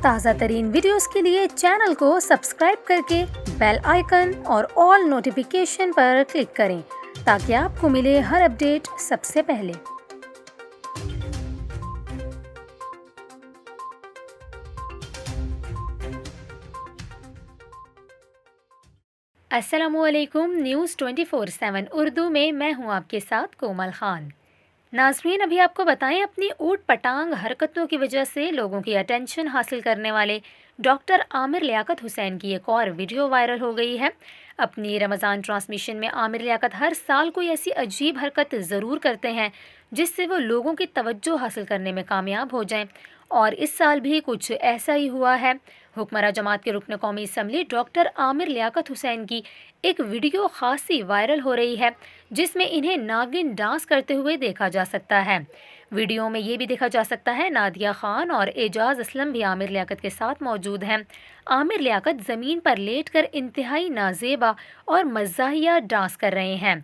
تازہ ترین ویڈیوز کے لیے چینل کو سبسکرائب کر کے بیل آئیکن اور آل نوٹیفیکیشن پر کلک کریں تاکہ آپ کو ملے ہر اپڈیٹ سب سے پہلے۔ السلام علیکم، نیوز 24/7 اردو میں ہوں آپ کے ساتھ کومل خان۔ ناظرین، ابھی آپ کو بتائیں، اپنی اوٹ پٹانگ حرکتوں کی وجہ سے لوگوں کی اٹینشن حاصل کرنے والے ڈاکٹر عامر لیاقت حسین کی ایک اور ویڈیو وائرل ہو گئی ہے۔ اپنی رمضان ٹرانسمیشن میں عامر لیاقت ہر سال کوئی ایسی عجیب حرکت ضرور کرتے ہیں جس سے وہ لوگوں کی توجہ حاصل کرنے میں کامیاب ہو جائیں، اور اس سال بھی کچھ ایسا ہی ہوا ہے۔ حکمراں جماعت کے رکن قومی اسمبلی ڈاکٹر عامر لیاقت حسین کی ایک ویڈیو خاصی وائرل ہو رہی ہے جس میں انہیں ناگن ڈانس کرتے ہوئے دیکھا جا سکتا ہے۔ ویڈیو میں یہ بھی دیکھا جا سکتا ہے نادیہ خان اور اعجاز اسلم بھی عامر لیاقت کے ساتھ موجود ہیں۔ عامر لیاقت زمین پر لیٹ کر انتہائی نازیبا اور مزاحیہ ڈانس کر رہے ہیں۔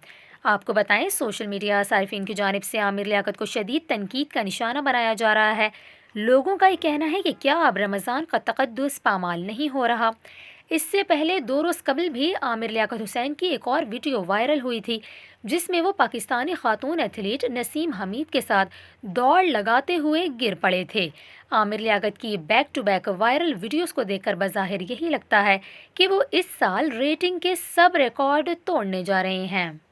آپ کو بتائیں، سوشل میڈیا صارفین کی جانب سے عامر لیاقت کو شدید تنقید کا نشانہ بنایا جا رہا ہے۔ لوگوں کا یہ کہنا ہے کہ کیا اب رمضان کا تقدس پامال نہیں ہو رہا؟ اس سے پہلے 2 روز قبل بھی عامر لیاقت حسین کی ایک اور ویڈیو وائرل ہوئی تھی جس میں وہ پاکستانی خاتون ایتھلیٹ نسیم حمید کے ساتھ دوڑ لگاتے ہوئے گر پڑے تھے۔ عامر لیاقت کی back to back viral videos کو دیکھ کر بظاہر یہی لگتا ہے کہ وہ اس سال ریٹنگ کے سب ریکارڈ توڑنے جا رہے ہیں۔